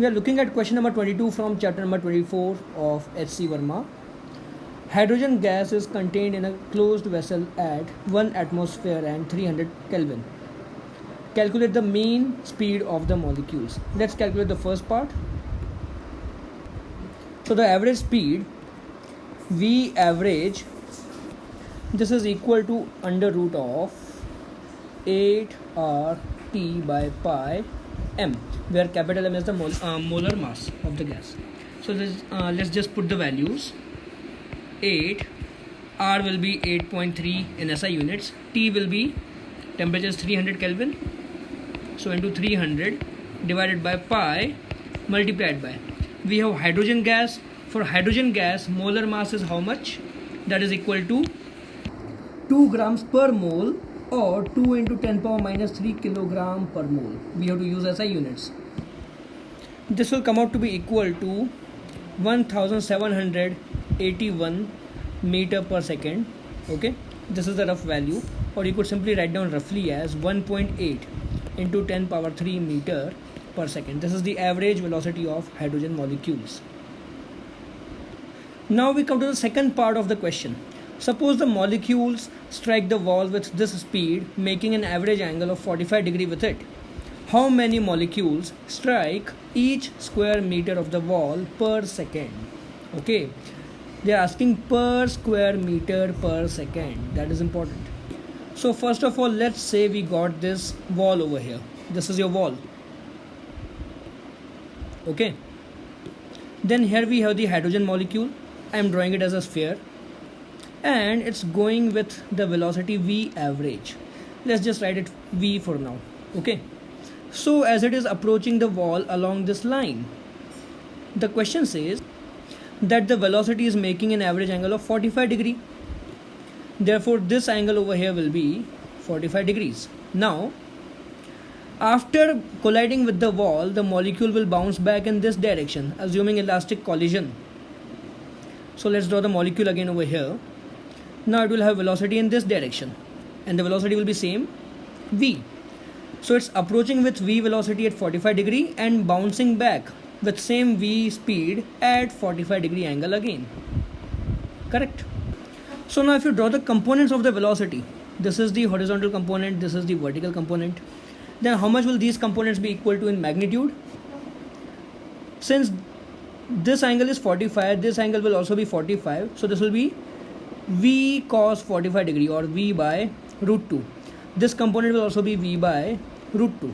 We are looking at question number 22 from chapter number 24 of H.C. Verma. Hydrogen gas is contained in a closed vessel at 1 atmosphere and 300 Kelvin. Calculate the mean speed of the molecules. Let's calculate the first part. So the average speed, V average, this is equal to under root of 8RT by pi m, where capital M is the molar mass of the gas. So let's just put the values. 8, R will be 8.3 in SI units, T will be temperature is 300 Kelvin, so into 300 divided by pi multiplied by, we have hydrogen gas. For hydrogen gas, molar mass is how much? That is equal to 2 grams per mole, or 2 into 10 power minus 3 kilogram per mole. We have to use SI units. This will come out to be equal to 1781 meter per second. Okay, this is the rough value, or you could simply write down roughly as 1.8 into 10 power 3 meter per second. This is the average velocity of hydrogen molecules. Now we come to the second part of the question. Suppose the molecules strike the wall with this speed, making an average angle of 45 degree with it. How many molecules strike each square meter of the wall per second? Okay, they are asking per square meter per second. That is important. So first of all, let's say we got this wall over here. This is your wall. Okay, then here we have the hydrogen molecule. I am drawing it as a sphere, and it's going with the velocity V average. Let's just write it V for now. Okay, so as it is approaching the wall along this line, the question says that the velocity is making an average angle of 45 degree. Therefore this angle over here will be 45 degrees. Now after colliding with the wall, the molecule will bounce back in this direction, assuming elastic collision. So let's draw the molecule again over here. Now it will have velocity in this direction, and the velocity will be same, V. So it's approaching with V velocity at 45 degree and bouncing back with same V speed at 45 degree angle again. Correct? So now if you draw the components of the velocity, this is the horizontal component, this is the vertical component, then how much will these components be equal to in magnitude? Since this angle is 45, this angle will also be 45, so this will be V cos 45 degree, or V by root 2. This component will also be V by root 2.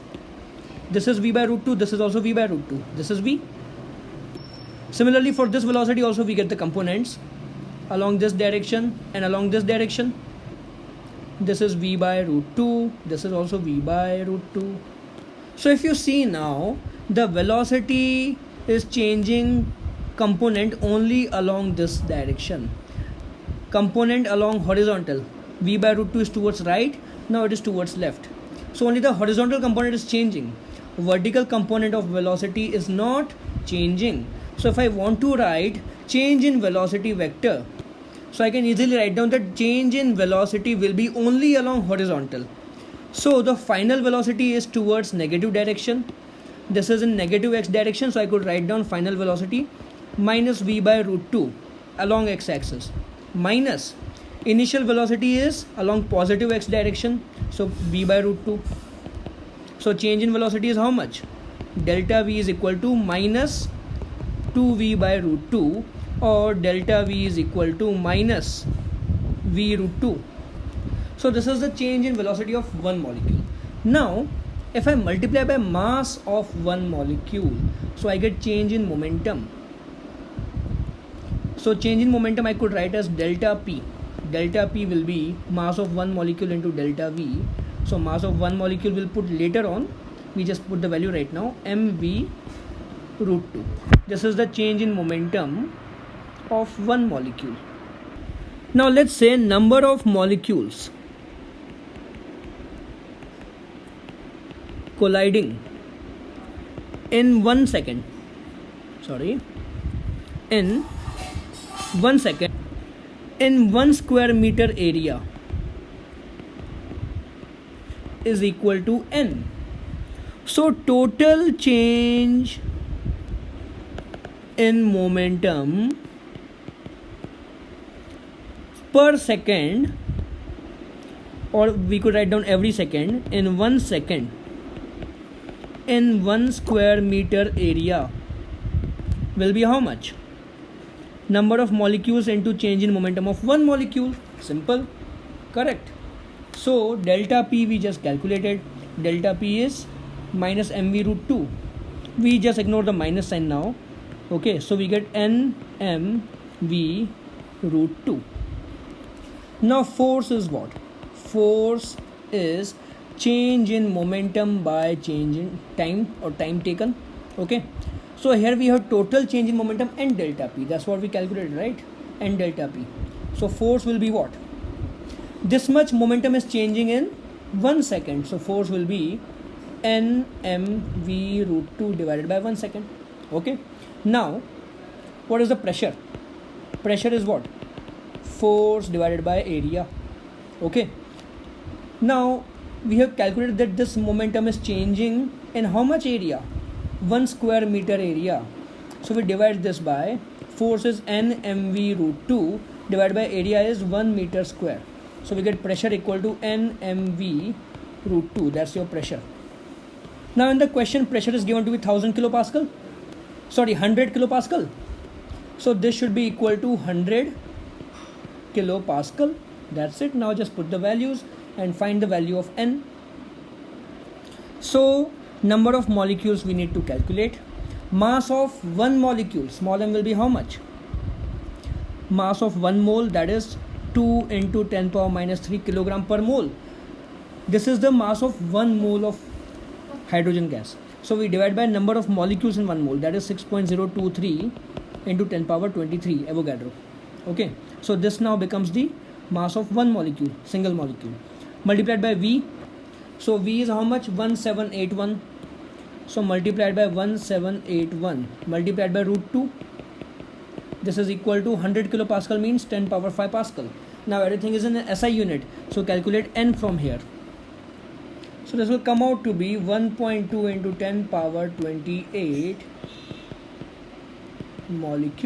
This is V by root 2, this is also V by root 2. This is V. Similarly for this velocity also we get the components along this direction and along this direction. This is V by root 2, this is also V by root 2. So if you see now, the velocity is changing component only along this direction. Component along horizontal, V by root 2 is towards right, now it is towards left. So only the horizontal component is changing. Vertical component of velocity is not changing. So if I want to write change in velocity vector, so I can easily write down that change in velocity will be only along horizontal. So the final velocity is towards negative direction. This is in negative x direction, so I could write down final velocity minus V by root 2 along x-axis, minus initial velocity is along positive x direction, so V by root 2. So change in velocity is how much? Delta V is equal to minus 2V by root 2, or delta V is equal to minus V root 2. So this is the change in velocity of one molecule. Now if I multiply by mass of one molecule, so I get change in momentum. So change in momentum I could write as delta P. Delta P will be mass of one molecule into delta V. So mass of one molecule will put later on, we just put the value right now, mv root 2. This is the change in momentum of one molecule. Now let's say number of molecules colliding in 1 second, in 1 second in 1 square meter area is equal to n. So total change in momentum per second, or we could write down every second, in 1 second in 1 square meter area will be how much? Number of molecules into change in momentum of one molecule. Simple. Correct. So delta P we just calculated. Delta P is minus mv root 2. We just ignore the minus sign now. Okay, so we get nmv root 2. Now force is what? Force is change in momentum by change in time or time taken. Okay, so here we have total change in momentum and delta P. That's what we calculated, right? And delta P. So force will be what? This much momentum is changing in 1 second. So force will be nmv root 2 divided by 1 second. Okay. Now, what is the pressure? Pressure is what? Force divided by area. Okay. Now, we have calculated that this momentum is changing in how much area? 1 square meter area. So we divide this by force is nmv root 2 divided by area is 1 meter square. So we get pressure equal to nmv root 2. That's your pressure. Now in the question, pressure is given to be 1000 kilopascal. Sorry, 100 kilopascal. So this should be equal to 100 kilopascal. That's it. Now just put the values and find the value of n. So number of molecules we need to calculate. Mass of one molecule, small m, will be how much? Mass of 1 mole, that is 2 into 10 power minus 3 kilogram per mole. This is the mass of 1 mole of hydrogen gas. So we divide by number of molecules in 1 mole, that is 6.023 into 10 power 23 Avogadro. Okay, so this now becomes the mass of one molecule, single molecule, multiplied by V. So V is how much? 1781. So multiplied by 1781 multiplied by root 2. This is equal to 100 kilopascal, means 10 power 5 pascal. Now everything is in SI unit. So calculate n from here. So this will come out to be 1.2 into 10 power 28 molecule.